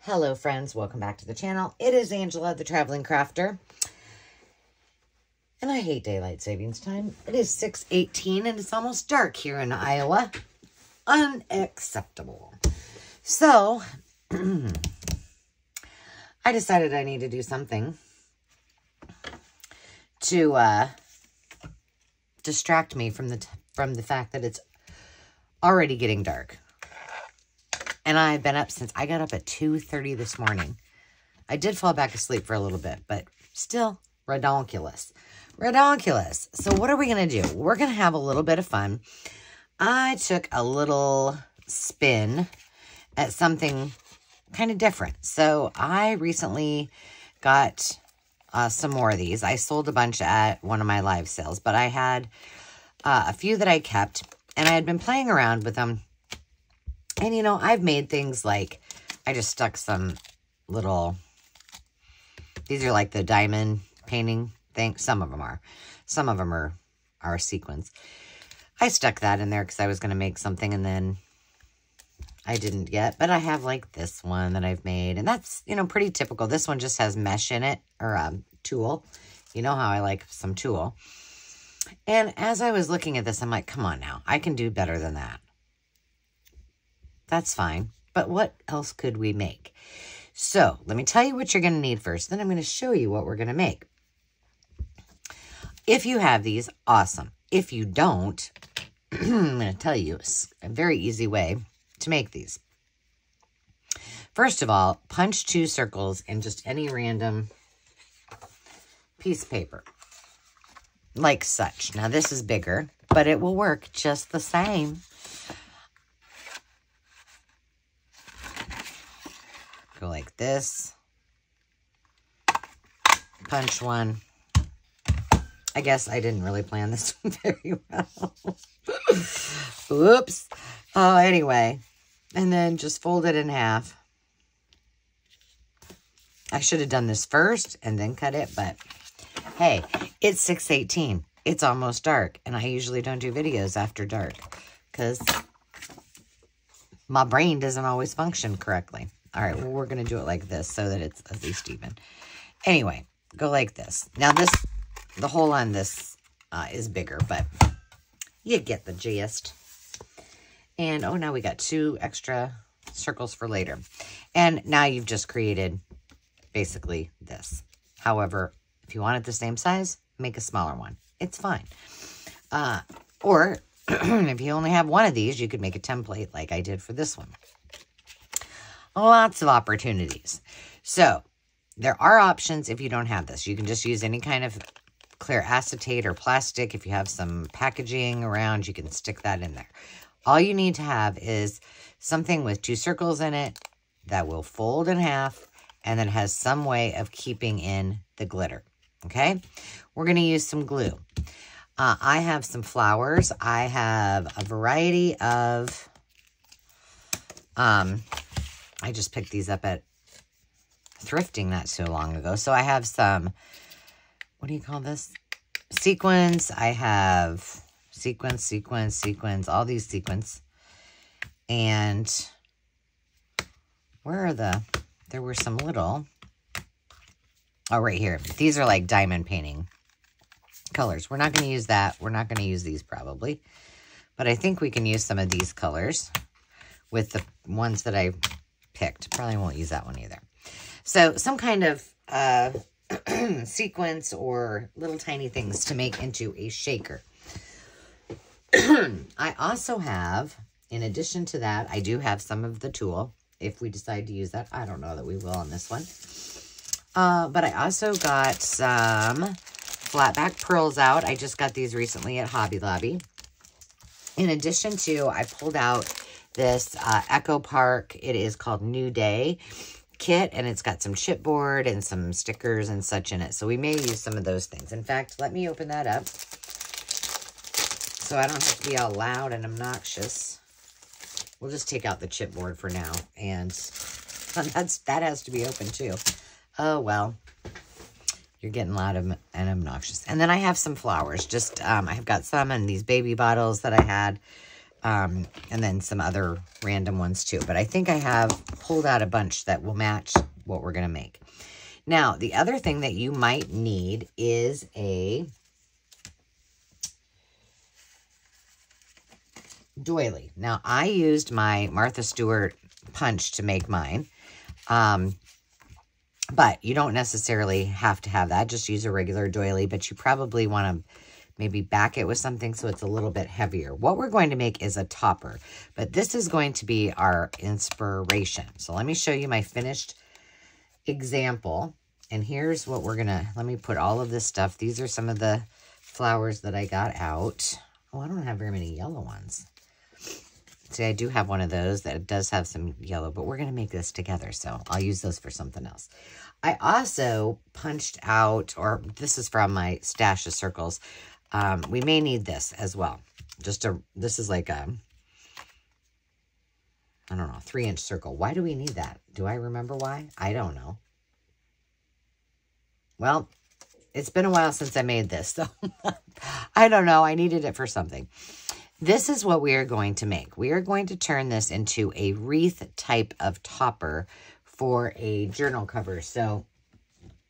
Hello friends, welcome back to the channel. It is Angela, the Traveling Crafter. And I hate daylight savings time. It is 6:18 and it's almost dark here in Iowa. Unacceptable. So, I decided I need to do something to distract me from the fact that it's already getting dark. And I've been up since I got up at 2:30 this morning. I did fall back asleep for a little bit, but still redonkulous. Redonkulous. So what are we going to do? We're going to have a little bit of fun. I took a little spin at something kind of different. So I recently got some more of these. I sold a bunch at one of my live sales, but I had a few that I kept, and I had been playing around with them. And, you know, I've made things like, I just stuck some little, these are like the diamond painting thing. Some of them are. Some of them are sequins. I stuck that in there because I was going to make something and then I didn't yet. But I have like this one that I've made. And that's, you know, pretty typical. This one just has mesh in it, or tulle. You know how I like some tulle. And as I was looking at this, I'm like, come on now. I can do better than that. That's fine. But what else could we make? So let me tell you what you're going to need first. Then I'm going to show you what we're going to make. If you have these, awesome. If you don't, I'm going to tell you a very easy way to make these. First of all, punch 2 circles in just any random piece of paper. Like such. Now this is bigger, but it will work just the same. Go like this. Punch one. I guess I didn't really plan this one very well. Oops. Oh, anyway. And then just fold it in half. I should have done this first and then cut it, but hey, it's 6:18. It's almost dark, and I usually don't do videos after dark because my brain doesn't always function correctly. All right, well, we're going to do it like this so that it's at least even. Anyway, go like this. Now, the hole on this is bigger, but you get the gist. And, oh, now we got 2 extra circles for later. And now you've just created basically this. However, if you want it the same size, make a smaller one. It's fine. Or if you only have one of these, you could make a template like I did for this one. Lots of opportunities. So, there are options if you don't have this. You can just use any kind of clear acetate or plastic. If you have some packaging around, you can stick that in there. All you need to have is something with 2 circles in it that will fold in half and then has some way of keeping in the glitter. Okay? We're going to use some glue. I have some flowers. I have a variety of... I just picked these up at thrifting not so long ago. So I have some, what do you call this? Sequins. I have sequins, all these sequins. And where are there were some little, oh, right here. These are like diamond painting colors. We're not going to use that. We're not going to use these probably. But I think we can use some of these colors with the ones that I picked. Probably won't use that one either. So some kind of sequence or little tiny things to make into a shaker. I also have, in addition to that, I do have some of the tulle. If we decide to use that, I don't know that we will on this one. But I also got some flat back pearls out. I just got these recently at Hobby Lobby. In addition to, I pulled out this Echo Park, it is called New Day kit, and it's got some chipboard and some stickers and such in it. So we may use some of those things. In fact, let me open that up so I don't have to be all loud and obnoxious. We'll just take out the chipboard for now, and that has to be open too. Oh, well, you're getting loud and obnoxious. And then I have some flowers. Just, I've got some in these baby bottles that I had. And then some other random ones too. But I think I have pulled out a bunch that will match what we're going to make. Now, the other thing that you might need is a doily. Now, I used my Martha Stewart punch to make mine. But you don't necessarily have to have that. Just use a regular doily, but you probably want to maybe back it with something so it's a little bit heavier. What we're going to make is a topper, but this is going to be our inspiration. So let me show you my finished example. And here's what we're going to, let me put all of this stuff. These are some of the flowers that I got out. Oh, I don't have very many yellow ones. See, I do have one of those that does have some yellow, but we're going to make this together, so I'll use those for something else. I also punched out, or this is from my stash of circles. We may need this as well. This is like a, I don't know, 3-inch circle. Why do we need that? Do I remember why? I don't know. Well, it's been a while since I made this, so I don't know. I needed it for something. This is what we are going to make. We are going to turn this into a wreath type of topper for a journal cover. So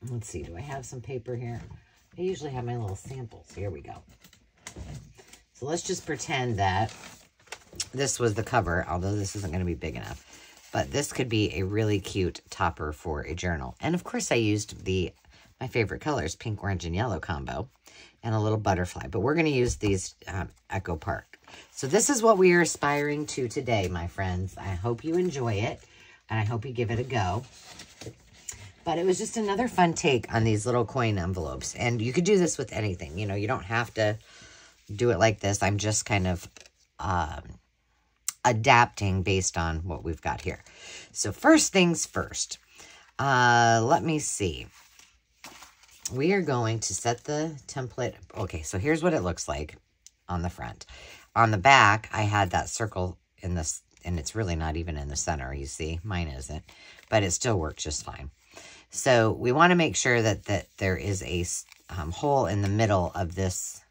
let's see, do I have some paper here? I usually have my little samples. Here we go. So let's just pretend that this was the cover, although this isn't going to be big enough. But this could be a really cute topper for a journal. And of course I used my favorite colors, pink, orange, and yellow combo, and a little butterfly. But we're going to use these Echo Park. So this is what we are aspiring to today, my friends. I hope you enjoy it, and I hope you give it a go. But it was just another fun take on these little coin envelopes. And you could do this with anything. You know, you don't have to do it like this. I'm just kind of adapting based on what we've got here. So first things first. Let me see. We are going to set the template. Okay, so here's what it looks like on the front. On the back, I had that circle in this, and it's really not even in the center, you see. Mine isn't, but it still works just fine. So we want to make sure that there is a hole in the middle of this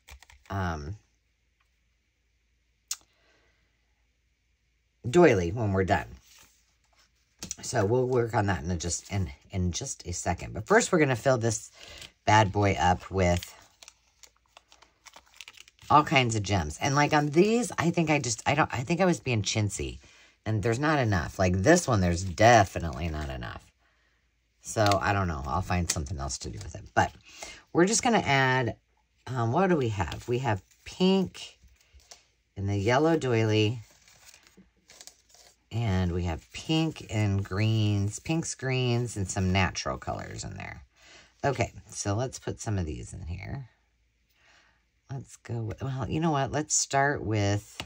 doily when we're done. So we'll work on that in just a second. But first, we're going to fill this bad boy up with all kinds of gems. And like on these, I think I think I was being chintzy, and there's not enough. Like this one, there's definitely not enough. So I don't know. I'll find something else to do with it. But we're just going to add, what do we have? We have pink in the yellow doily. And we have pink and greens, pinks, greens, and some natural colors in there. Okay, so let's put some of these in here. Let's go with, well, you know what? Let's start with,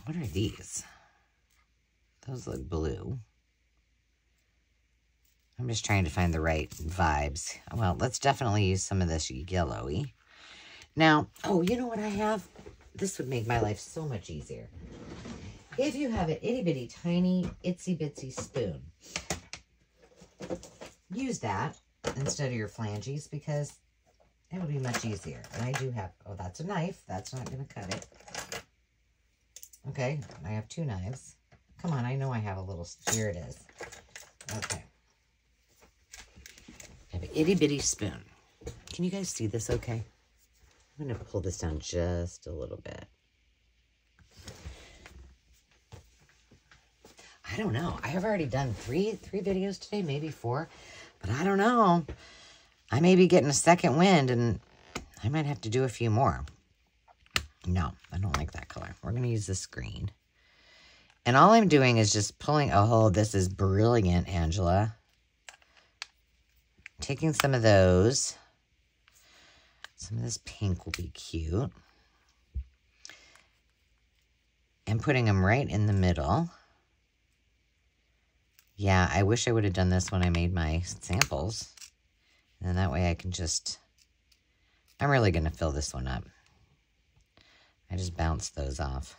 what are these? Those look blue. I'm just trying to find the right vibes. Well, let's definitely use some of this yellowy. Now, oh, you know what I have? This would make my life so much easier. If you have an itty-bitty, tiny, itsy-bitsy spoon, use that instead of your flanges because it would be much easier. And I do have, oh, that's a knife. That's not going to cut it. Okay, I have 2 knives. Come on, I know I have a little, here it is. Okay. I have an itty-bitty spoon. Can you guys see this okay? I'm going to pull this down just a little bit. I don't know. I have already done three videos today, maybe 4, but I don't know. I may be getting a second wind, and I might have to do a few more. No, I don't like that color. We're going to use this green. And all I'm doing is just pulling, oh, this is brilliant, Angela. Taking some of those. Some of this pink will be cute. And putting them right in the middle. Yeah, I wish I would have done this when I made my samples. And that way I can just, I'm really going to fill this one up. I just bounced those off.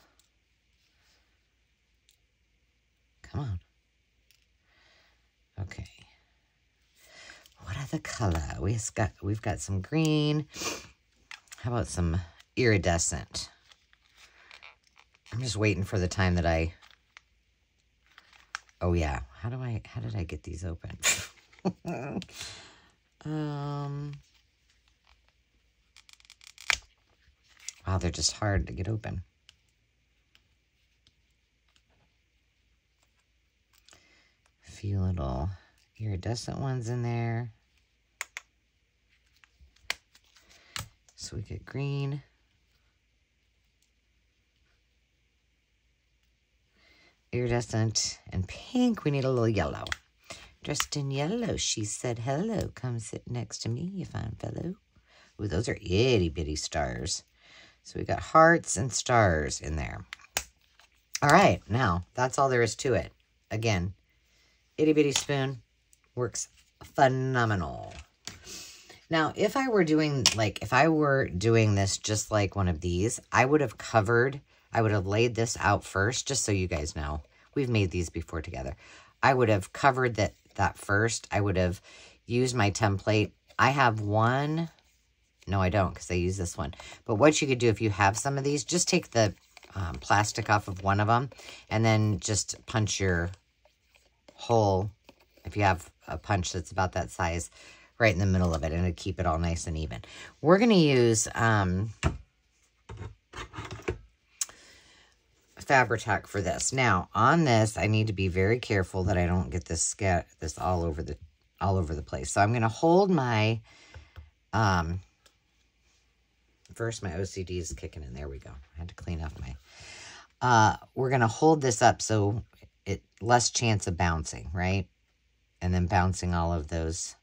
Come on. Okay. What other color? We've got some green. How about some iridescent? I'm just waiting for the time that I... Oh, yeah. How did I get these open? Wow, they're just hard to get open. A few little iridescent ones in there. So we get green. Iridescent and pink. We need a little yellow. Dressed in yellow, she said hello. Come sit next to me, you fine fellow. Ooh, those are itty bitty stars. So we got hearts and stars in there. All right, now that's all there is to it. Again, itty bitty spoon works phenomenal. Now, if I were doing this just like one of these, I would have laid this out first, just so you guys know. We've made these before together. I would have covered that first. I would have used my template. I have one. No, I don't, because I use this one. But what you could do if you have some of these, just take the plastic off of one of them and then just punch your hole, if you have a punch that's about that size, right in the middle of it, and it'll keep it all nice and even. We're going to use Fabri-Tac for this. Now, on this, I need to be very careful that I don't get this all over the place. So I'm going to hold my first, my OCD is kicking in. There we go. I had to clean up my... we're going to hold this up so it less chance of bouncing, right? And then bouncing all of those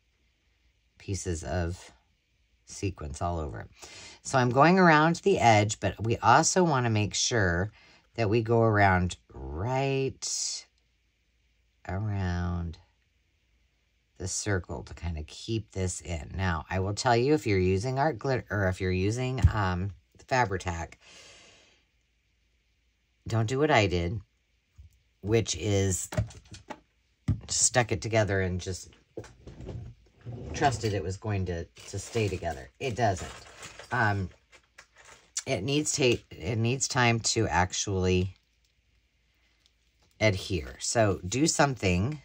pieces of sequins all over it. So I'm going around the edge, but we also want to make sure that we go around right around the circle to kind of keep this in. Now, I will tell you, if you're using art glitter, or if you're using Fabri-Tac, don't do what I did, which is stuck it together and just trusted it was going to stay together. It doesn't. It needs time to actually adhere. So do something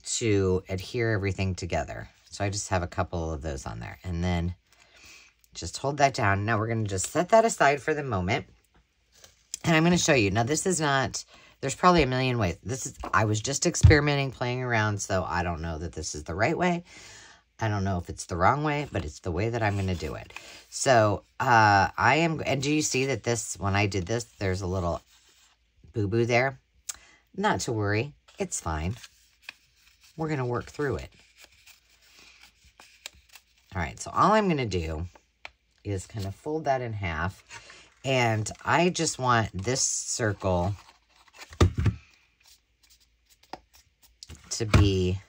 to adhere everything together. So I just have a couple of those on there, and then just hold that down. Now we're going to just set that aside for the moment, and I'm going to show you. Now this is not, there's probably a million ways. I was just experimenting, playing around, so I don't know that this is the right way. I don't know if it's the wrong way, but it's the way that I'm going to do it. So and do you see that this, when I did this, there's a little boo-boo there? Not to worry. It's fine. We're going to work through it. All right, so all I'm going to do is kind of fold that in half. And I just want this circle to be...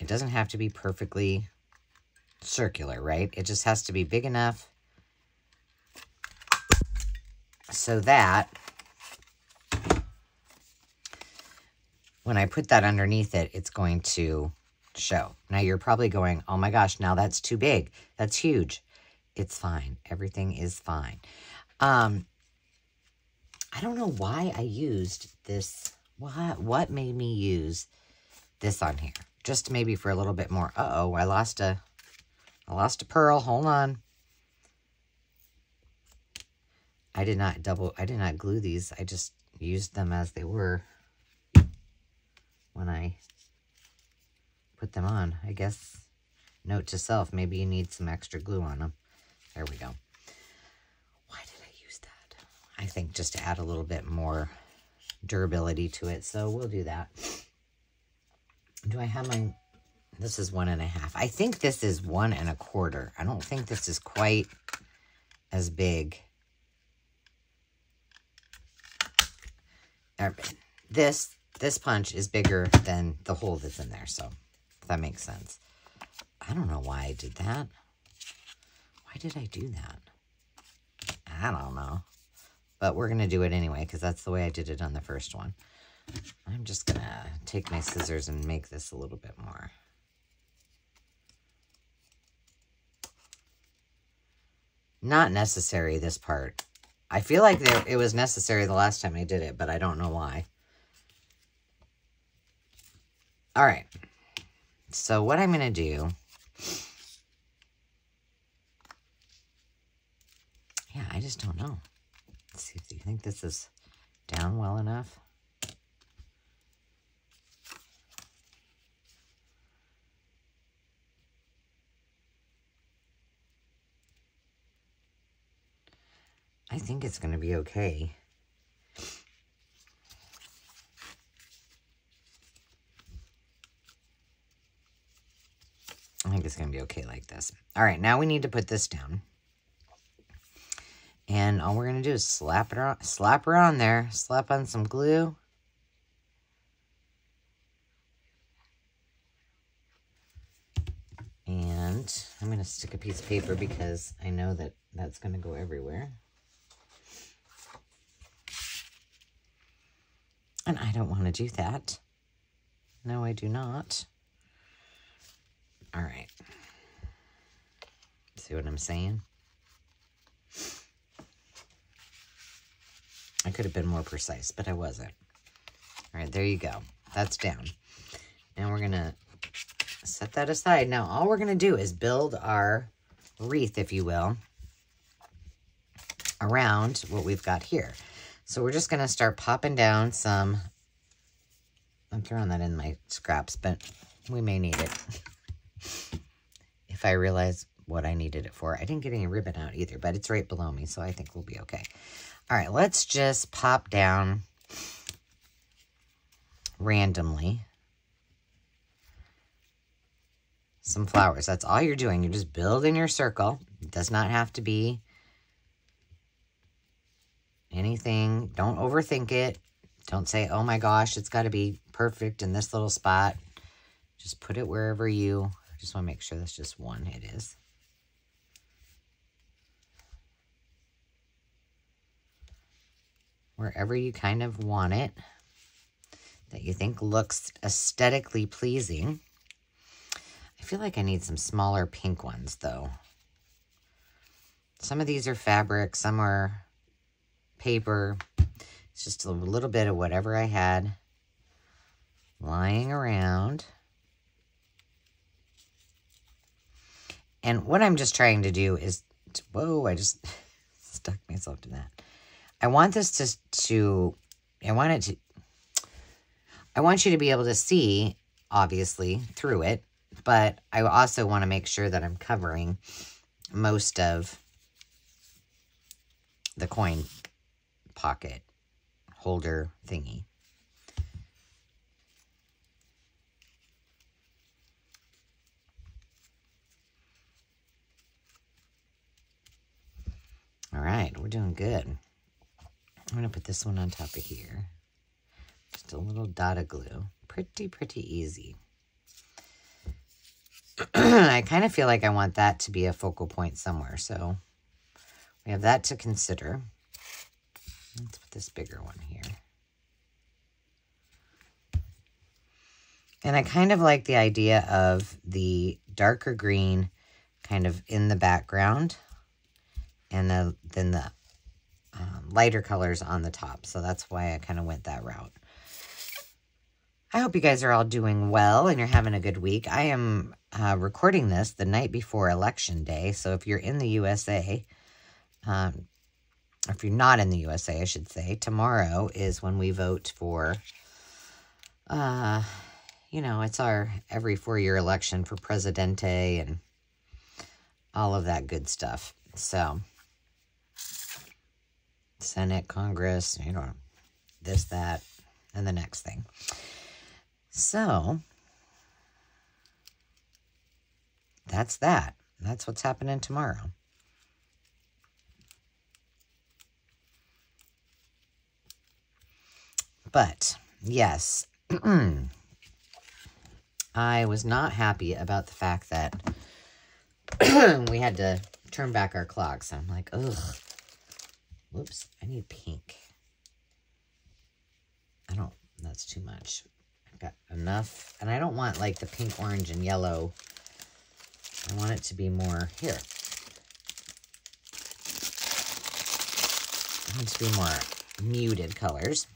It doesn't have to be perfectly circular, right? It just has to be big enough so that when I put that underneath it, it's going to show. Now you're probably going, oh my gosh, now that's too big. That's huge. It's fine. Everything is fine. I don't know why I used this. What made me use this on here? Just maybe for a little bit more. Uh-oh, I lost a pearl. Hold on. I did not glue these. I just used them as they were when I put them on. I guess, note to self, maybe you need some extra glue on them. There we go. Why did I use that? I think just to add a little bit more durability to it. So we'll do that. Do I have my... This is 1.5. I think this is 1 1/4. I don't think this is quite as big. This punch is bigger than the hole that's in there, so if that makes sense. I don't know why I did that. Why did I do that? I don't know. But we're going to do it anyway, because that's the way I did it on the first one. I'm just going to take my scissors and make this a little bit more. not necessary, this part. I feel like it was necessary the last time I did it, but I don't know why. All right. So what I'm going to do... Yeah, I just don't know. Let's see if you think this is down well enough. I think it's going to be okay. I think it's going to be okay like this. All right, now we need to put this down. And all we're going to do is slap her on there. Slap on some glue. And I'm going to stick a piece of paper because I know that that's going to go everywhere. And I don't want to do that. No, I do not. All right. See what I'm saying? I could have been more precise, but I wasn't. All right, there you go. That's down. Now we're going to set that aside. Now, all we're going to do is build our wreath, if you will, around what we've got here. So we're just going to start popping down some... I'm throwing that in my scraps, but we may need it. If I realize what I needed it for. I didn't get any ribbon out either, but it's right below me, so I think we'll be okay. All right, let's just pop down randomly some flowers. That's all you're doing. You're just building your circle. It does not have to be anything. Don't overthink it. Don't say, oh my gosh, it's got to be perfect in this little spot. Just put it wherever you... I just want to make sure that's just one. It is. Wherever you kind of want it, that you think looks aesthetically pleasing. I feel like I need some smaller pink ones, though. Some of these are fabric, some are paper. It's just a little bit of whatever I had lying around. And what I'm just trying to do is, whoa, I just stuck myself to that. I want this I want you to be able to see, obviously, through it, but I also want to make sure that I'm covering most of the coin pocket holder thingy. All right, we're doing good. I'm going to put this one on top of here. Just a little dot of glue. Pretty easy. I kind of feel like I want that to be a focal point somewhere, so we have that to consider. Let's put this bigger one here. And I kind of like the idea of the darker green kind of in the background and then the lighter colors on the top. So that's why I kind of went that route. I hope you guys are all doing well and you're having a good week. I am recording this the night before Election Day. So if you're in the USA, if you're not in the USA, I should say, tomorrow is when we vote for, you know, it's our every 4-year election for Presidente and all of that good stuff. So, Senate, Congress, you know, this, that, and the next thing. So, that's that. That's what's happening tomorrow. But, yes, I was not happy about the fact that we had to turn back our clocks. I'm like, ugh. Whoops, I need pink. That's too much. I've got enough. And I don't want like the pink, orange, and yellow. I want it to be more here. Let's do more muted colors.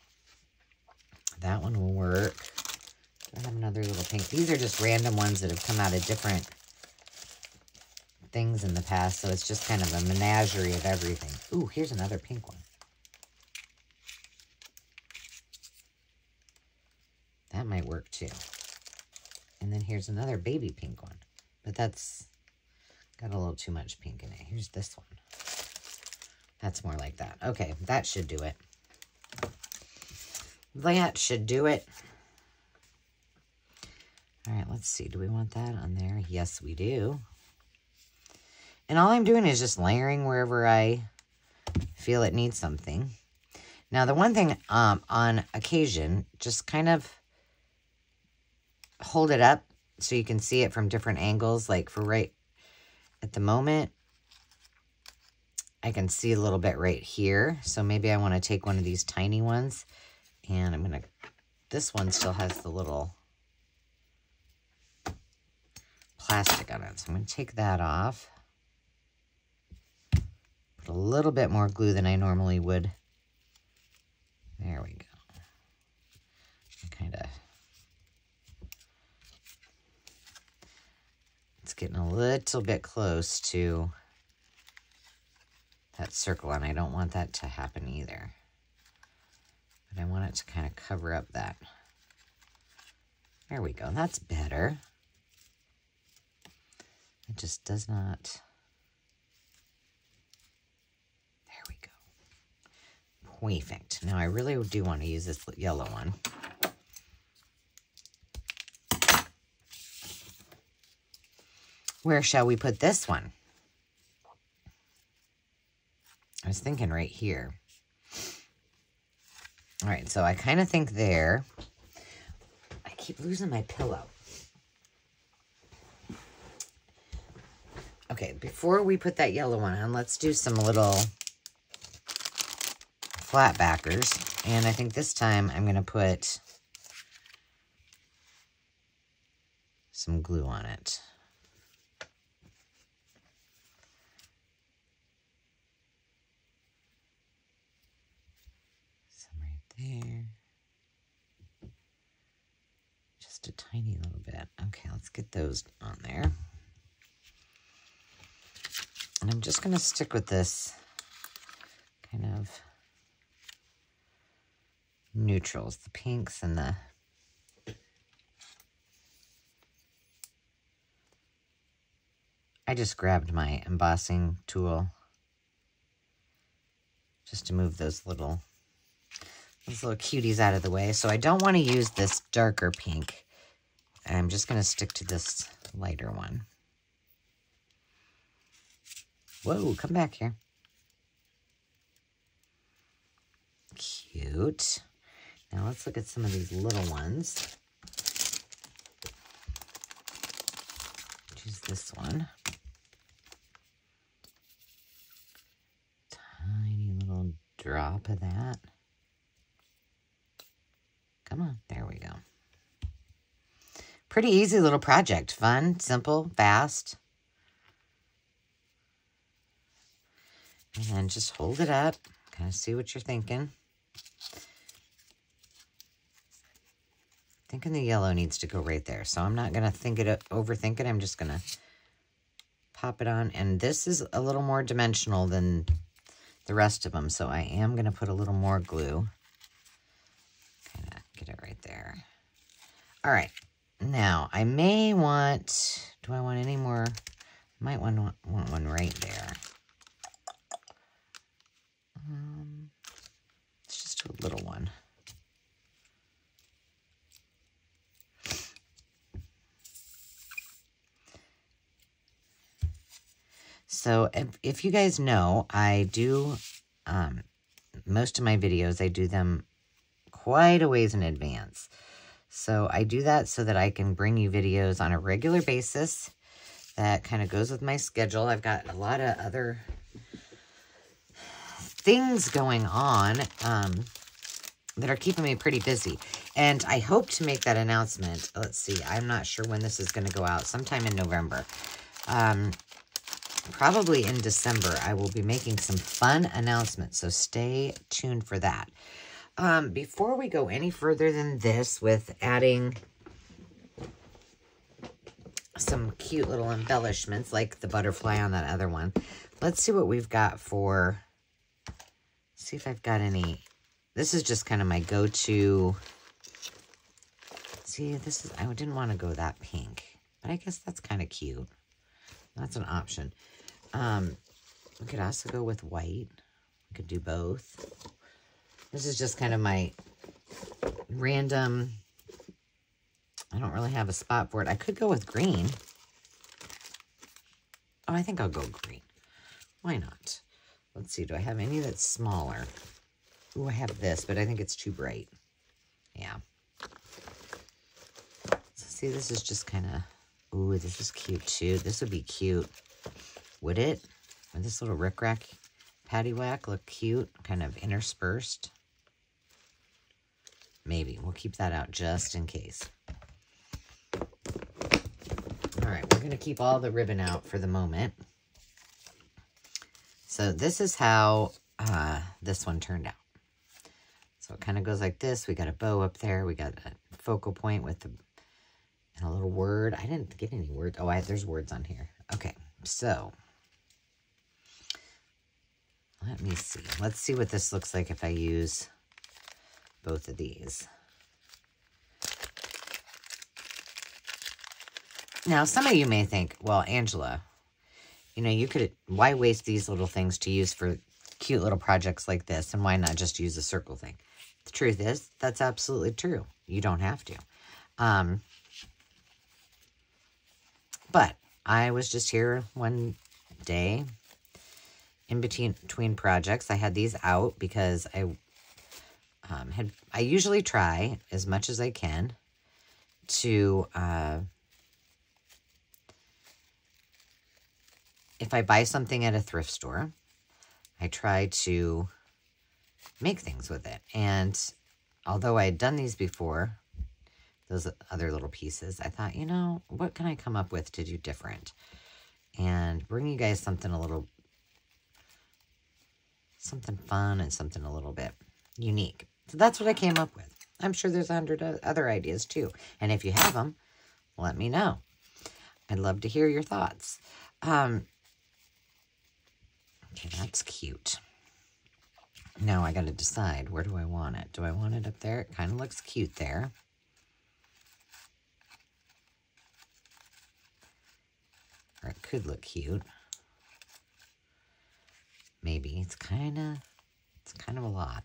That one will work. I have another little pink. These are just random ones that have come out of different things in the past, so it's just kind of a menagerie of everything. Ooh, here's another pink one. That might work too. And then here's another baby pink one, but that's got a little too much pink in it. Here's this one. That's more like that. Okay, that should do it. That should do it. All right, let's see. Do we want that on there? Yes, we do. And all I'm doing is just layering wherever I feel it needs something. Now, the one thing on occasion, just kind of hold it up so you can see it from different angles. Like for right at the moment, I can see a little bit right here. So maybe I want to take one of these tiny ones, and I'm going to, this one still has the little plastic on it. So I'm going to take that off. Put a little bit more glue than I normally would. There we go. Kind of, it's getting a little bit close to that circle, and I don't want that to happen either. But I want it to kind of cover up that. There we go. That's better. It just does not. There we go. Perfect. Now I really do want to use this yellow one. Where shall we put this one? I was thinking right here. All right, so I kind of think there. I keep losing my pillow. Okay, before we put that yellow one on, let's do some little flat backers. And I think this time I'm going to put some glue on it. Some right there. Just a tiny little bit. Okay, let's get those on there. And I'm just going to stick with this kind of neutrals, the pinks and the I just grabbed my embossing tool just to move those little cuties out of the way. So I don't want to use this darker pink. I'm just going to stick to this lighter one. Whoa, come back here. Cute. Now let's look at some of these little ones. Choose this one. Tiny little drop of that. Come on, there we go. Pretty easy little project. Fun, simple, fast. And then just hold it up, kind of see what you're thinking. Thinking the yellow needs to go right there. So I'm not going to overthink it. I'm just going to pop it on. And this is a little more dimensional than the rest of them. So I am going to put a little more glue. Kind of get it right there. All right. Now, I may want, do I want any more? I might want one right there. Let's just do a little one. So if you guys know, I do, most of my videos, I do them quite a ways in advance. So I do that so that I can bring you videos on a regular basis. That kind of goes with my schedule. I've got a lot of other things going on that are keeping me pretty busy. And I hope to make that announcement. Let's see. I'm not sure when this is going to go out. Sometime in November. probably in December, I will be making some fun announcements, so stay tuned for that. Before we go any further than this with adding some cute little embellishments like the butterfly on that other one, let's see what we've got for, see if I've got any. This is just kind of my go-to. See, this is, I didn't want to go that pink, but I guess that's kind of cute. That's an option. We could also go with white. We could do both. This is just kind of my random, I don't really have a spot for it. I could go with green. Oh, I think I'll go green. Why not? Let's see, do I have any that's smaller? Ooh, I have this, but I think it's too bright. Yeah. So see, this is just kind of, ooh, this is cute too. This would be cute. Would it? Would this little rickrack paddywhack look cute? Kind of interspersed. Maybe. We'll keep that out just in case. All right, we're going to keep all the ribbon out for the moment. So this is how this one turned out. So it kind of goes like this. We got a bow up there. We got a focal point with the, and a little word. I didn't get any words. Oh, there's words on here. Okay, so let me see. Let's see what this looks like if I use both of these. Now, some of you may think, well, Angela, you know, you could, why waste these little things to use for cute little projects like this, and why not just use a circle thing? The truth is, that's absolutely true. You don't have to. But I was just here one day in between projects. I had these out because I usually try as much as I can to, if I buy something at a thrift store, I try to make things with it. And although I had done these before, those other little pieces, I thought, you know, what can I come up with to do different? And bring you guys something something fun and something a little bit unique. So that's what I came up with. I'm sure there's 100 other ideas too. And if you have them, let me know. I'd love to hear your thoughts. Okay, that's cute. Now I got to decide, where do I want it? Do I want it up there? It kind of looks cute there. Or it could look cute. Maybe. It's kind of a lot.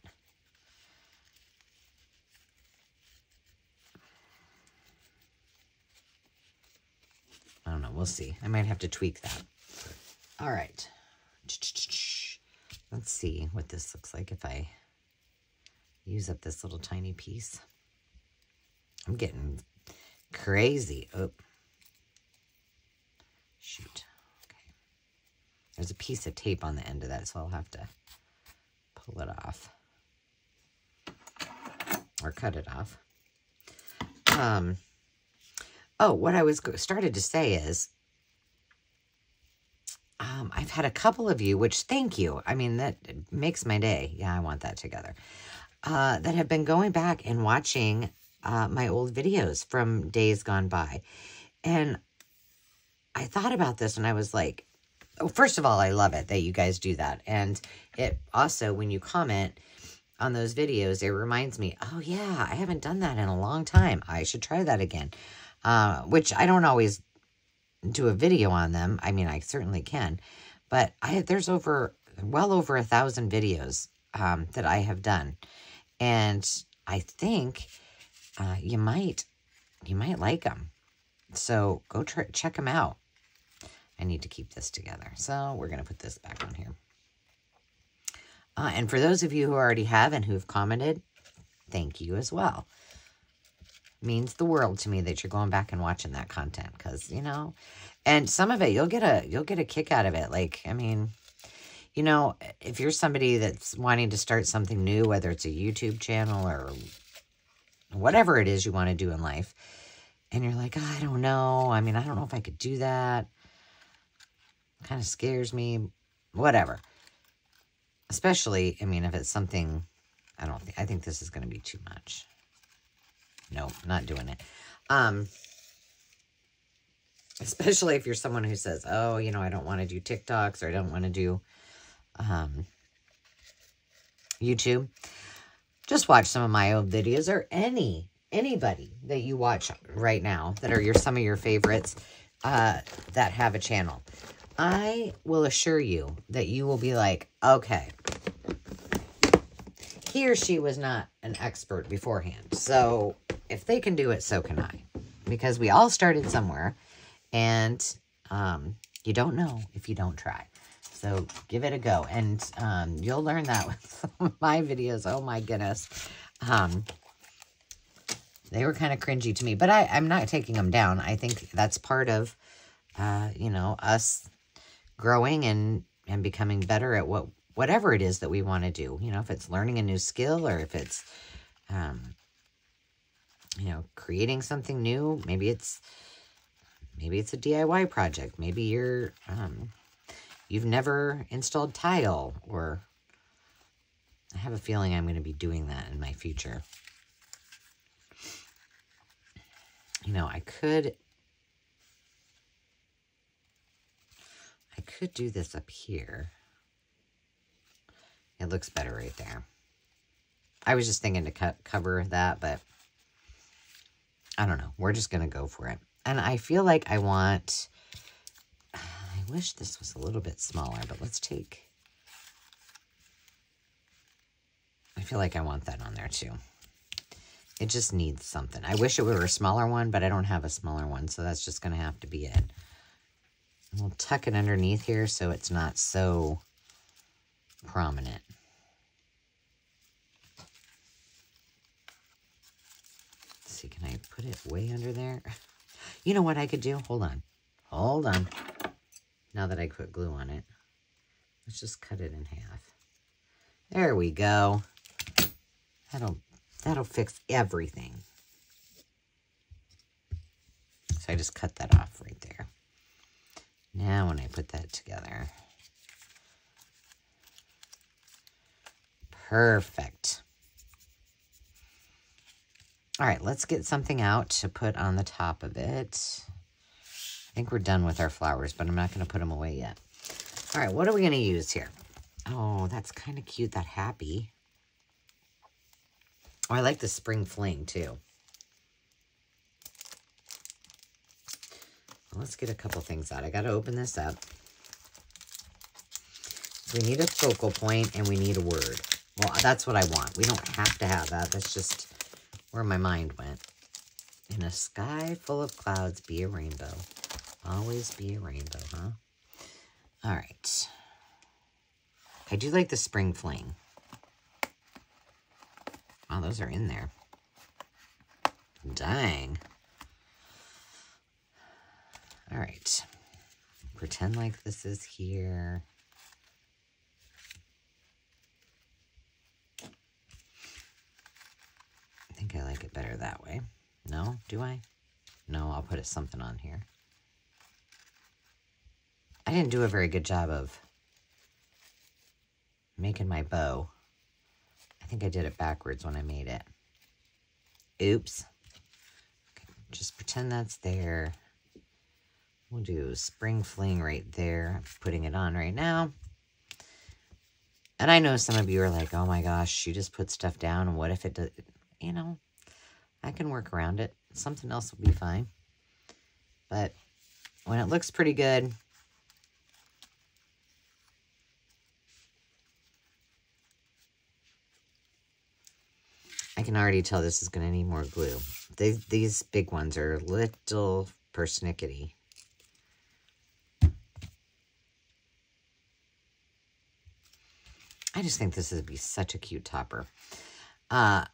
I don't know. We'll see. I might have to tweak that. All right. Let's see what this looks like if I use up this little tiny piece. I'm getting crazy. Oh. Shoot. Okay. There's a piece of tape on the end of that, so I'll have to pull it off. Or cut it off. Oh, what I was started to say is, I've had a couple of you, which thank you. I mean, that makes my day. Yeah, I want that together. That have been going back and watching my old videos from days gone by. And I thought about this and I was like, oh, first of all, I love it that you guys do that. And it also, when you comment on those videos, it reminds me, oh yeah, I haven't done that in a long time. I should try that again. Which I don't always do a video on them. I mean, I certainly can, but there's well over 1,000 videos that I have done, and I think you might like them. So go check them out. I need to keep this together, so we're gonna put this back on here. And for those of you who already have and who've commented, thank you as well. Means the world to me that you're going back and watching that content, because, you know, and some of it you'll get a kick out of it. Like, I mean, you know, if you're somebody that's wanting to start something new, whether it's a YouTube channel or whatever it is you want to do in life, and you're like, I don't know, I mean, I don't know if I could do that. kind of scares me, whatever. Especially, I mean, if it's something, I think this is going to be too much. Nope, not doing it. Especially if you're someone who says, oh, you know, I don't want to do TikToks or I don't want to do YouTube. Just watch some of my old videos, or anybody that you watch right now that are some of your favorites that have a channel. I will assure you that you will be like, okay, he or she was not an expert beforehand. So if they can do it, so can I. Because we all started somewhere. And you don't know if you don't try. So give it a go. And you'll learn that with some of my videos. Oh, my goodness. They were kind of cringy to me. But I'm not taking them down. I think that's part of, you know, us growing and becoming better at whatever it is that we want to do. You know, if it's learning a new skill or if it's, you know, creating something new. Maybe it's a DIY project. Maybe you've never installed tile, or I have a feeling I'm going to be doing that in my future. You know, I could do this up here. It looks better right there. I was just thinking to cover that, but I don't know. We're just going to go for it. And I feel like I wish this was a little bit smaller, but let's take, I feel like I want that on there too. It just needs something. I wish it were a smaller one, but I don't have a smaller one, so that's just going to have to be it. We'll tuck it underneath here so it's not so prominent. Let's see, can I put it way under there? You know what I could do? Hold on. Hold on. Now that I put glue on it, let's just cut it in half. There we go. That'll fix everything. So I just cut that off right there. Now when I put that together. Perfect. All right, let's get something out to put on the top of it. I think we're done with our flowers, but I'm not going to put them away yet. All right, what are we going to use here? Oh, that's kind of cute, that happy. Oh, I like the spring fling, too. Well, let's get a couple things out. I got to open this up. So we need a focal point, and we need a word. Well, that's what I want. We don't have to have that. That's just where my mind went. In a sky full of clouds, be a rainbow. Always be a rainbow, huh? All right. I do like the spring fling. Oh, those are in there. Dang. All right. Pretend like this is here. I think I like it better that way. No? Do I? No, I'll put something on here. I didn't do a very good job of making my bow. I think I did it backwards when I made it. Oops. Okay, just pretend that's there. We'll do spring fling right there. I'm putting it on right now. And I know some of you are like, oh my gosh, you just put stuff down, and what if it does? You know, I can work around it. Something else will be fine. But when it looks pretty good, I can already tell this is going to need more glue. These big ones are a little persnickety. I just think this would be such a cute topper. Now,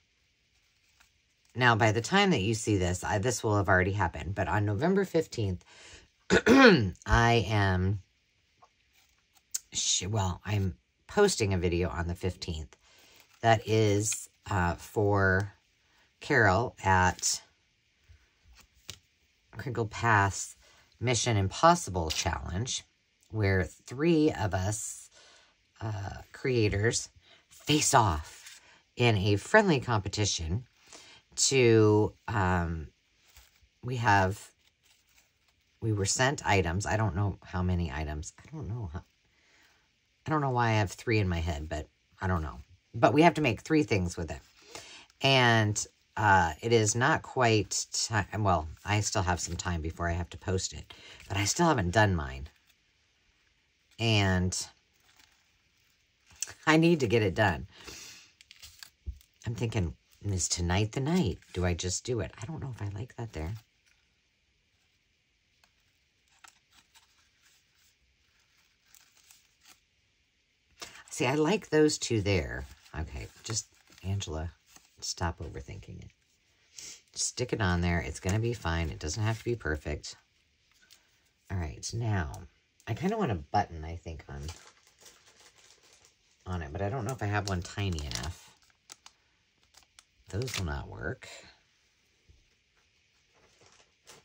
by the time that you see this, this will have already happened. But on November 15th, I'm posting a video on the 15th that is for Carol at Crinkled Path's Mission Impossible Challenge. where 3 of us creators face off in a friendly competition to, we were sent items. I don't know how many items. I don't know why I have 3 in my head, but I don't know. But we have to make 3 things with it. And it is not quite time. Well, I still have some time before I have to post it, but I still haven't done mine. And I need to get it done. I'm thinking, is tonight the night? Do I just do it? I don't know if I like that there. See, I like those 2 there. Okay, just, Angela, stop overthinking it. Stick it on there. It's going to be fine. It doesn't have to be perfect. All right, now, I kind of want a button, I think, on it, but I don't know if I have one tiny enough. Those will not work.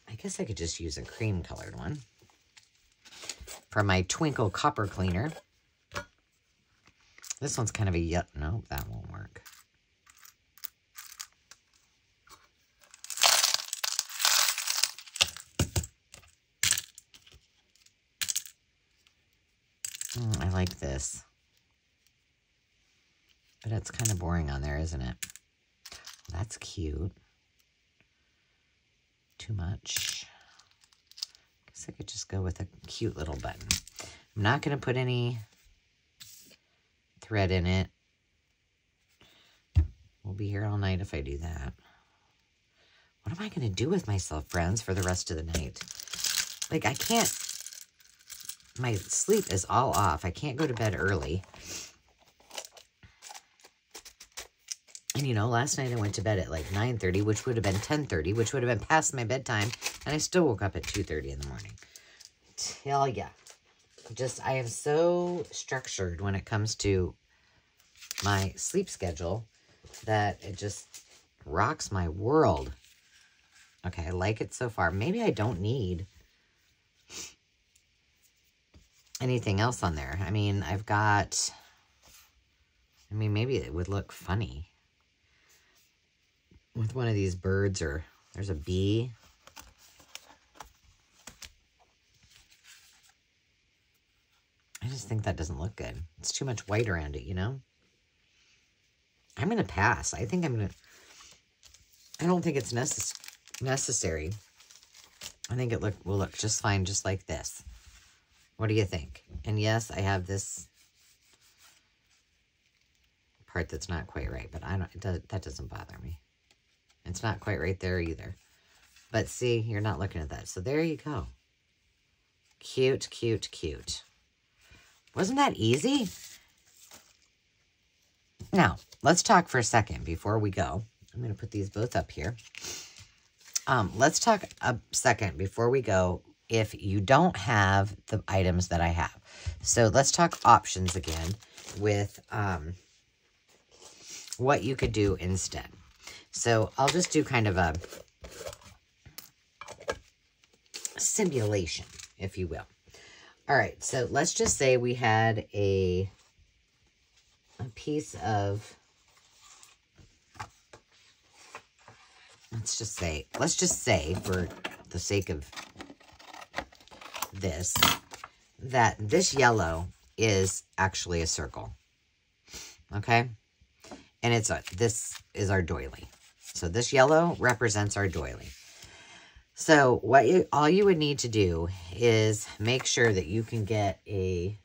I guess I could just use a cream-colored one for my Twinkle Copper Cleaner. This one's kind of a no, that won't work. I like this. But it's kind of boring on there, isn't it? That's cute. Too much. Guess I could just go with a cute little button. I'm not going to put any thread in it. We'll be here all night if I do that. What am I going to do with myself, friends, for the rest of the night? Like, I can't... My sleep is all off. I can't go to bed early. And, you know, last night I went to bed at like 9:30, which would have been 10:30, which would have been past my bedtime. And I still woke up at 2:30 in the morning. Tell ya. I am so structured when it comes to my sleep schedule that it just rocks my world. Okay, I like it so far. Maybe I don't need anything else on there. I mean, maybe it would look funny with one of these birds, or there's a bee. I just think that doesn't look good. It's too much white around it, you know? I'm going to pass. I don't think it's necessary. I think it will look just fine, just like this. What do you think? And yes, I have this part that's not quite right, but that doesn't bother me. It's not quite right there either. But see, you're not looking at that. So there you go. Cute, cute, cute. Wasn't that easy? Now, let's talk for a second before we go. I'm going to put these both up here. Let's talk a second before we go if you don't have the items that I have. So let's talk options again with what you could do instead. So I'll just do kind of a simulation, if you will. All right, so let's just say we had a piece of, let's just say for the sake of this, that this yellow is actually a circle, okay? And this is our doily. So this yellow represents our doily. So all you would need to do is make sure that you can get a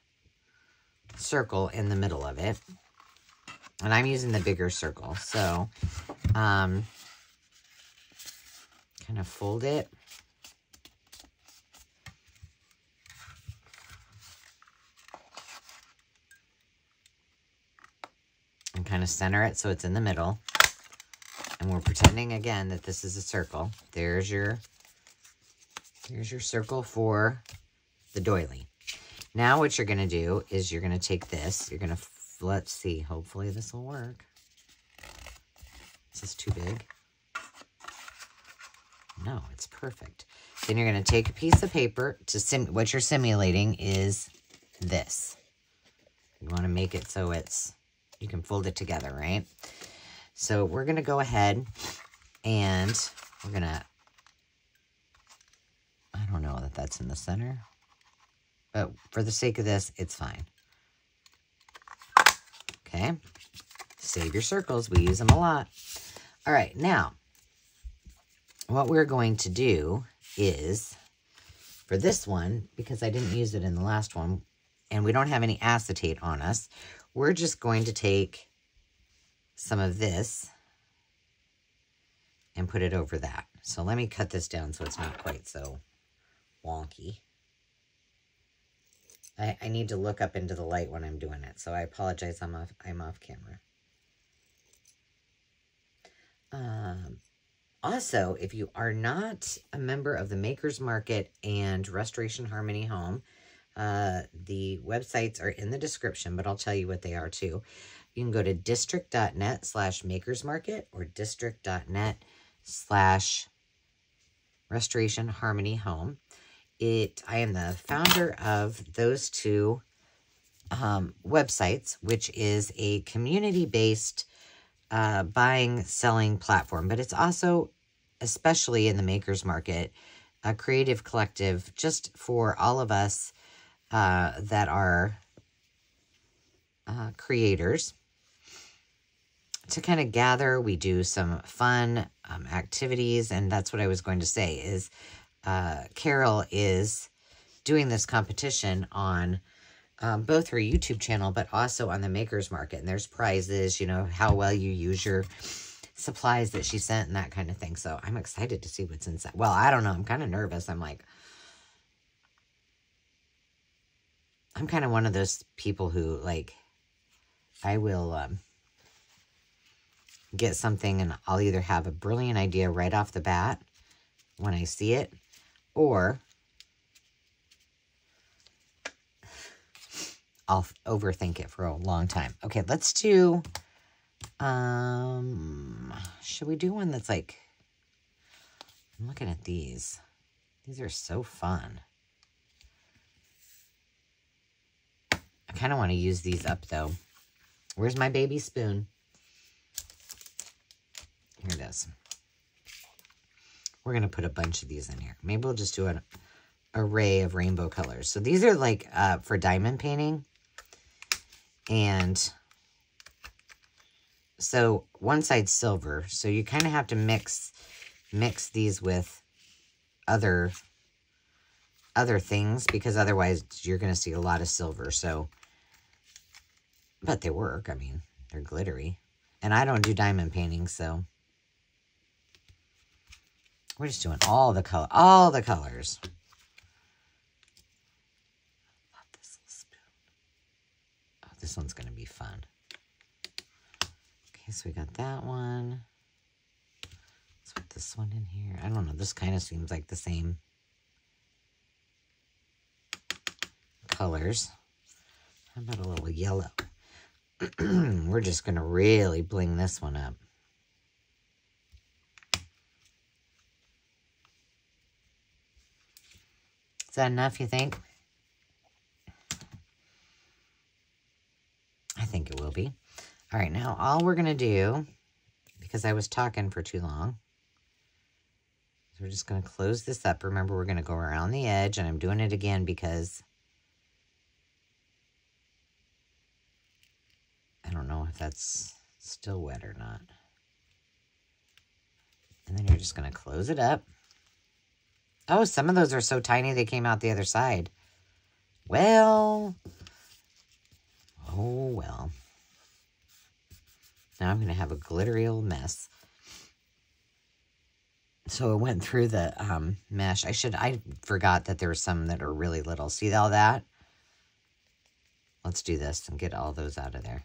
circle in the middle of it. And I'm using the bigger circle. So kind of fold it. And kind of center it so it's in the middle. And we're pretending again that this is a circle. Here's your circle for the doily. Now what you're going to do is you're going to take this. You're going to, let's see, hopefully this will work. Is this too big? No, it's perfect. Then you're going to take a piece of paper to what you're simulating is this. You want to make it so you can fold it together, right? So we're going to go ahead and we're going to, I don't know that that's in the center, but for the sake of this, it's fine. Okay. Save your circles. We use them a lot. All right. Now, what we're going to do is, for this one, because I didn't use it in the last one, and we don't have any acetate on us, we're just going to take some of this and put it over that. So let me cut this down so it's not quite so wonky. I need to look up into the light when I'm doing it, so I apologize. I'm off camera. Also, if you are not a member of the Makers Market and Restoration Harmony Home, the websites are in the description, but I'll tell you what they are too. You can go to district.net/makersmarket or district.net/Restoration Harmony Home. I am the founder of those two websites, which is a community-based buying, selling platform, but it's also, especially in the Makers Market, a creative collective just for all of us that are creators to kind of gather. We do some fun activities, and that's what I was going to say is Carol is doing this competition on both her YouTube channel, but also on the Makers Market. And there's prizes, you know, how well you use your supplies that she sent and that kind of thing. So I'm excited to see what's inside. Well, I don't know. I'm kind of nervous. I'm kind of one of those people who, like, I will get something and I'll either have a brilliant idea right off the bat when I see it, or I'll overthink it for a long time. Okay, let's do, should we do one that's like, I'm looking at these. These are so fun. I kind of want to use these up, though. Where's my baby spoon? Here it is. We're going to put a bunch of these in here. Maybe we'll just do an array of rainbow colors. So these are like for diamond painting. And so one side's silver. So you kind of have to mix these with other things, because otherwise you're going to see a lot of silver. So, but they work. I mean, they're glittery. And I don't do diamond painting, so we're just doing all the colors. Love this little spoon. Oh, this one's going to be fun. Okay, so we got that one. Let's put this one in here. I don't know. This kind of seems like the same colors. How about a little yellow? We're just going to really bling this one up. Is that enough, you think? I think it will be. All right, now all we're going to do, because I was talking for too long, so we're just going to close this up. Remember, we're going to go around the edge, and I'm doing it again because I don't know if that's still wet or not. And then you're just going to close it up. Oh, some of those are so tiny they came out the other side. Well. Oh, well. Now I'm going to have a glittery old mess. So it went through the mesh. I forgot that there were some that are really little. See all that? Let's do this and get all those out of there.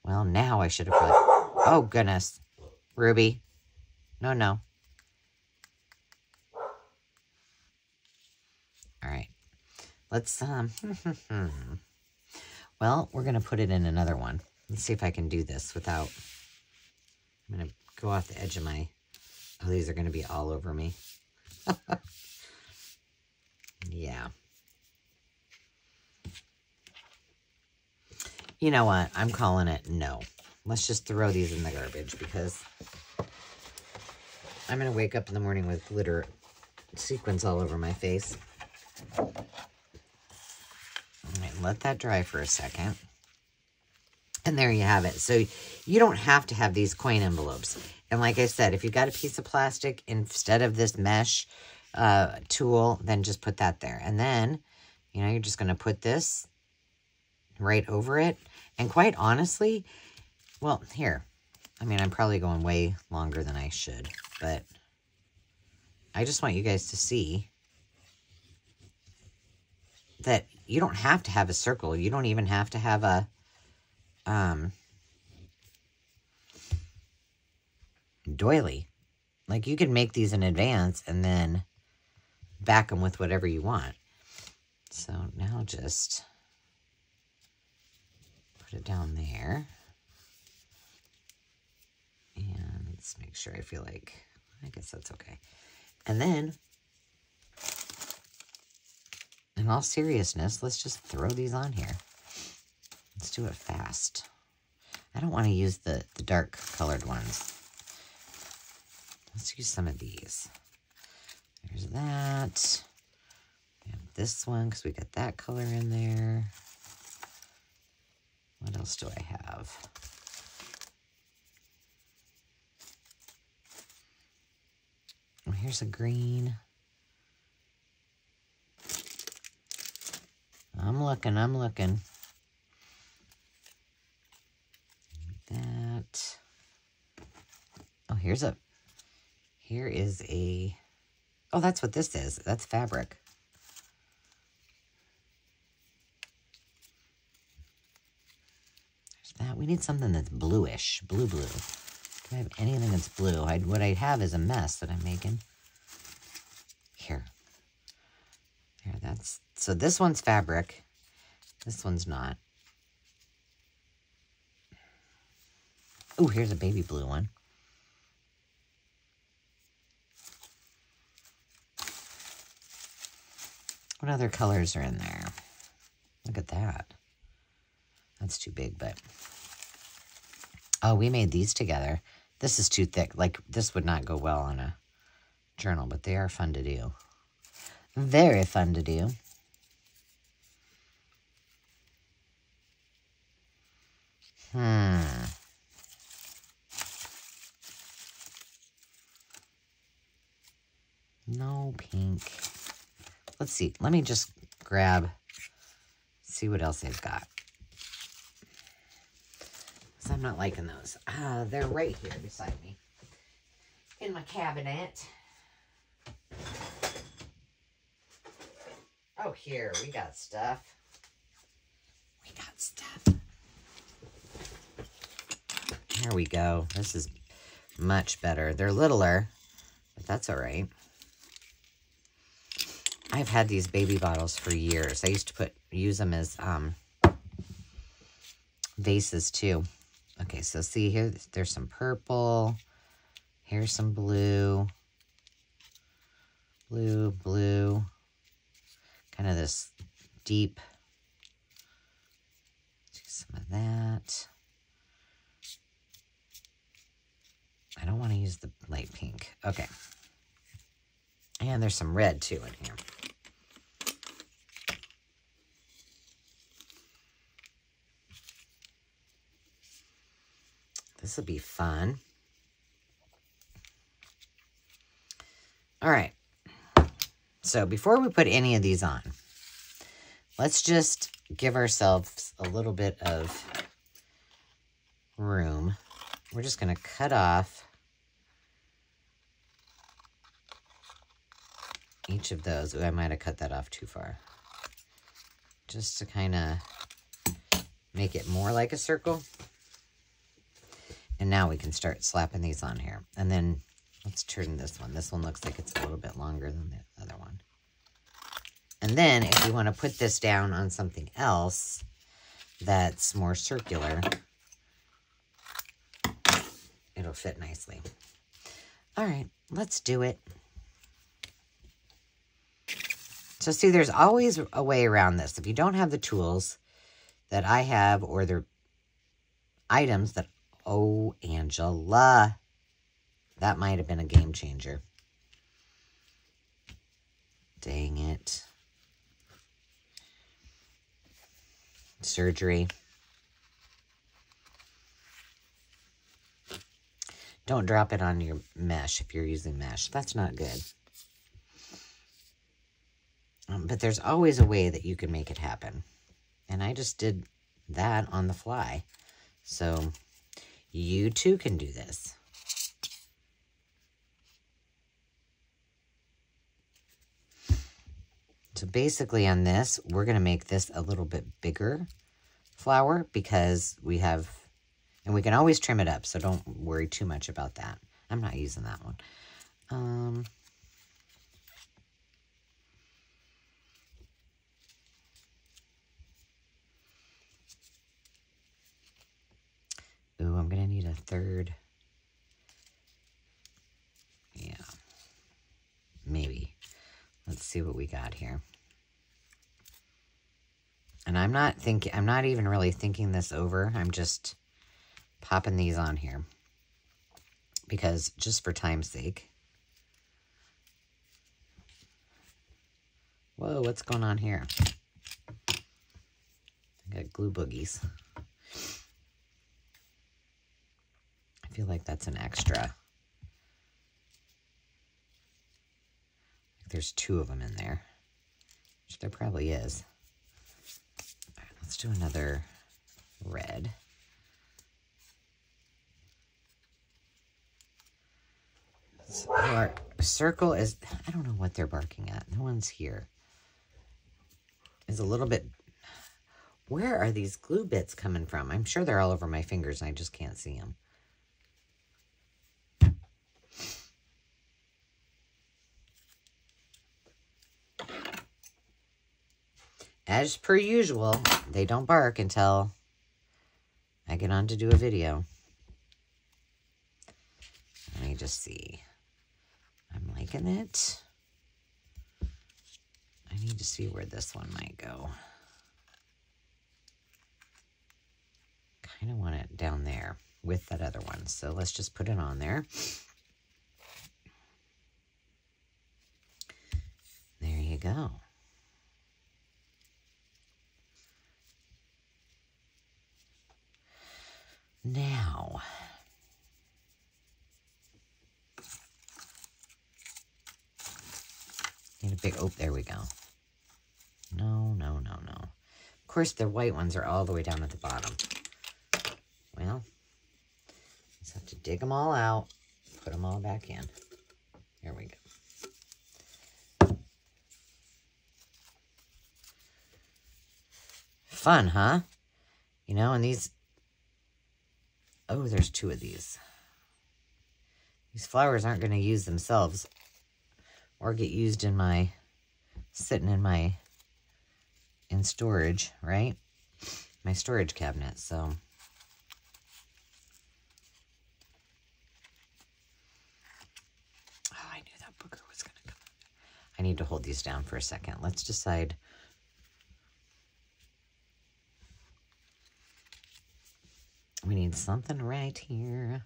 Well, now I should have put... Oh, goodness. Ruby. No, no. All right. Let's, well, we're going to put it in another one. Let's see if I can do this without... I'm going to go off the edge of my... Oh, these are going to be all over me. Yeah. You know what? I'm calling it no. Let's just throw these in the garbage because I'm going to wake up in the morning with glitter sequins all over my face. All right, let that dry for a second. And there you have it. So you don't have to have these coin envelopes. And like I said, if you've got a piece of plastic instead of this mesh tool, then just put that there. And then, you know, you're just going to put this right over it. And quite honestly, well, here. I mean, I'm probably going way longer than I should, but I just want you guys to see that you don't have to have a circle. You don't even have to have a doily. Like, you can make these in advance and then back them with whatever you want. So now just put it down there. And let's make sure I feel like, I guess that's okay. And then, in all seriousness, let's just throw these on here. Let's do it fast. I don't want to use the dark colored ones. Let's use some of these. There's that. We have this one because we got that color in there. What else do I have? Oh, here's a green. I'm looking. That. Oh, here is a, oh, that's what this is. That's fabric. There's that. We need something that's bluish, blue. Do I have anything that's blue? What I have is a mess that I'm making. Here, that's, so this one's fabric. This one's not. Oh, here's a baby blue one. What other colors are in there? Look at that. That's too big, but... Oh, we made these together. This is too thick. Like, this would not go well on a journal, but they are fun to do. Very fun to do. No pink. Let's see. Let me just grab, see what else they've got. Because I'm not liking those. They're right here beside me in my cabinet. Oh, here. We got stuff. Here we go. This is much better. They're littler, but that's all right. I've had these baby bottles for years. I used to use them as vases too. Okay, so see here, there's some purple. Here's some blue. Blue. Kind of this deep. Do some of that. I don't want to use the light pink. Okay. And there's some red too in here. This will be fun. All right. So before we put any of these on, let's just give ourselves a little bit of room. We're just going to cut off each of those. Ooh, I might have cut that off too far. Just to kind of make it more like a circle. And now we can start slapping these on here. And then let's turn this one. This one looks like it's a little bit longer than the other one. And then if you want to put this down on something else that's more circular, it'll fit nicely. All right, let's do it. So see, there's always a way around this. If you don't have the tools that I have or the items that, oh, Angela, that might have been a game changer. Dang it. Surgery. Don't drop it on your mesh if you're using mesh. That's not good. But there's always a way that you can make it happen. And I just did that on the fly. So you too can do this. So basically on this, we're going to make this a little bit bigger flower because we have, and we can always trim it up. So don't worry too much about that. I'm not using that one. Ooh, I'm going to need a third. Yeah. Maybe. Let's see what we got here. And I'm not even really thinking this over. I'm just popping these on here. Because just for time's sake. Whoa, what's going on here? I got glue boogies. I feel like that's an extra. There's 2 of them in there. Which there probably is. All right, let's do another red. So our circle is, I don't know what they're barking at. No one's here. Is a little bit, where are these glue bits coming from? I'm sure they're all over my fingers and I just can't see them. As per usual, they don't bark until I get on to do a video. Let me just see. I'm liking it. I need to see where this one might go. Kind of want it down there with that other one. So let's just put it on there. There you go. Now, need a big, oh, there we go. No, no, no, no. Of course, the white ones are all the way down at the bottom. Well, just have to dig them all out, put them all back in. There we go. Fun, huh? You know, and these, oh, there's 2 of these. These flowers aren't going to use themselves or get used in my, sitting in my, in storage, right? My storage cabinet, so. Oh, I knew that booger was going to come. I need to hold these down for a second. Let's decide. We need something right here.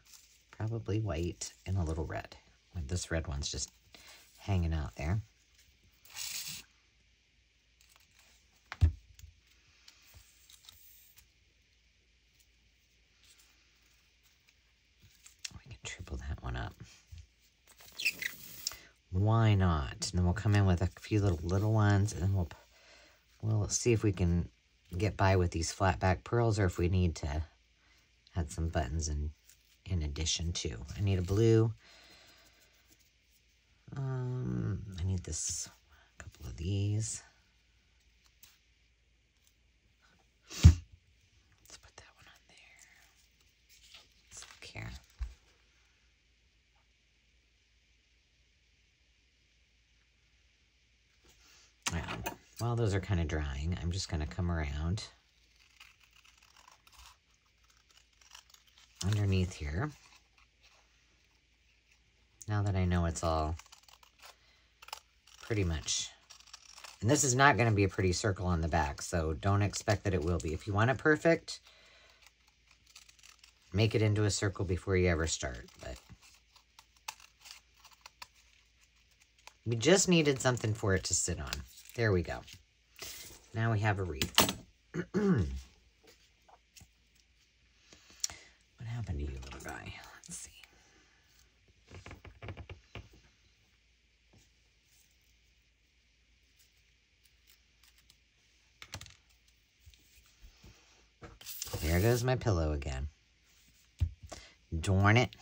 Probably white and a little red. This red one's just hanging out there. We can triple that one up. Why not? And then we'll come in with a few little ones, and then we'll see if we can get by with these flat back pearls, or if we need to add some buttons in addition too. I need a blue. I need this, a couple of these. Let's put that one on there. Let's look here. While those are kind of drying, I'm just going to come around underneath here. Now that I know it's all pretty much And this is not going to be a pretty circle on the back, so don't expect that it will be. If you want it perfect, make it into a circle before you ever start. But we just needed something for it to sit on. There we go. Now we have a wreath. What happened to you, little guy? Let's see. There goes my pillow again. Darn it.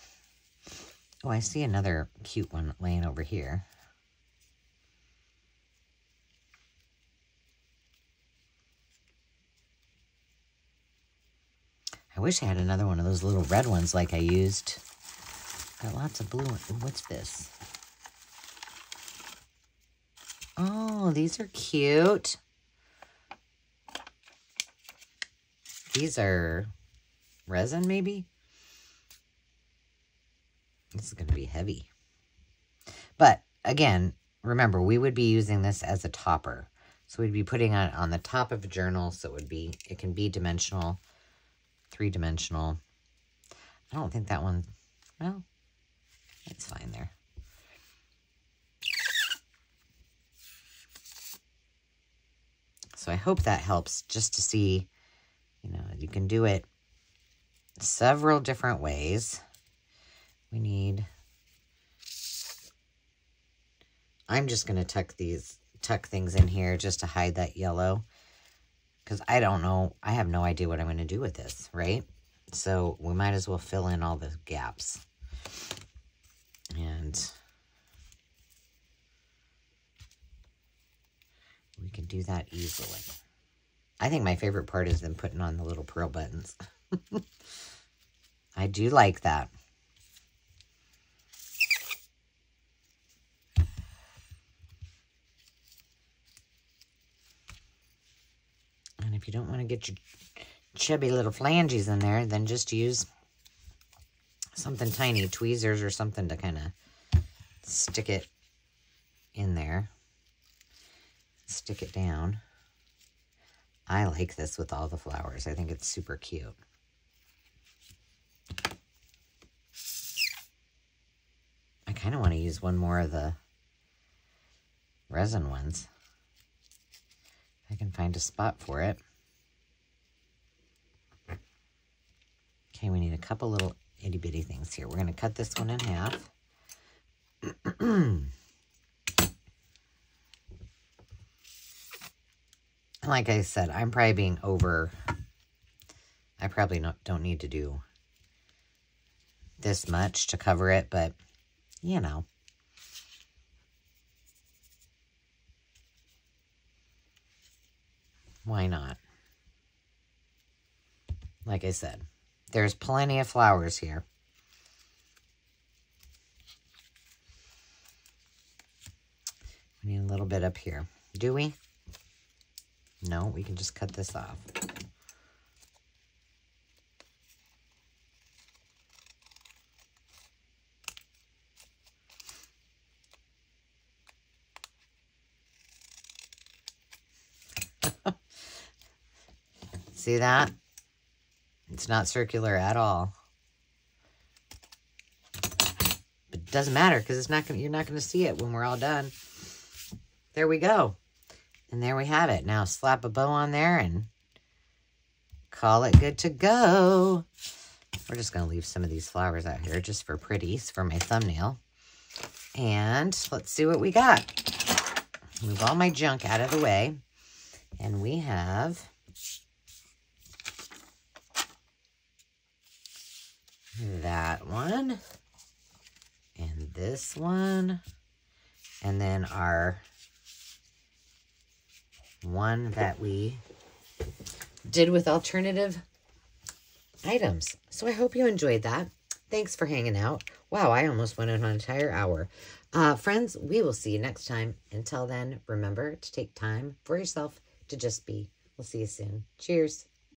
Oh, I see another cute one laying over here. I wish I had another one of those little red ones like I used. Got lots of blue ones. What's this? Oh, these are cute. These are resin, maybe? This is going to be heavy. But, again, remember, we would be using this as a topper. So we'd be putting it on the top of a journal, so it can be dimensional, 3-dimensional. I don't think that one, well, it's fine there. So I hope that helps just to see, you know, you can do it several different ways. I'm just going to tuck things in here just to hide that yellow. Because I don't know, I have no idea what I'm going to do with this, right? So we might as well fill in all the gaps. And we can do that easily. I think my favorite part is them putting on the little pearl buttons. I do like that. And if you don't want to get your chubby little flanges in there, then just use something tiny, tweezers or something to kind of stick it in there. Stick it down. I like this with all the flowers. I think it's super cute. I kind of want to use one more of the resin ones. If I can find a spot for it. Okay, we need a couple little itty bitty things here. We're going to cut this one in half. Like I said, I'm probably being over. I probably don't need to do this much to cover it, but you know. Why not? Like I said, there's plenty of flowers here. We need a little bit up here. Do we? No, we can just cut this off. See that? It's not circular at all. But it doesn't matter because it's not gonna, you're not going to see it when we're all done. There we go. And there we have it. Now slap a bow on there and call it good to go. We're just going to leave some of these flowers out here just for pretties for my thumbnail. And let's see what we got. Move all my junk out of the way. And we have that one. And this one. And then our one that we did with alternative items. So I hope you enjoyed that. Thanks for hanging out. Wow, I almost went an entire hour. Friends, we will see you next time. Until then, remember to take time for yourself to just be. We'll see you soon. Cheers.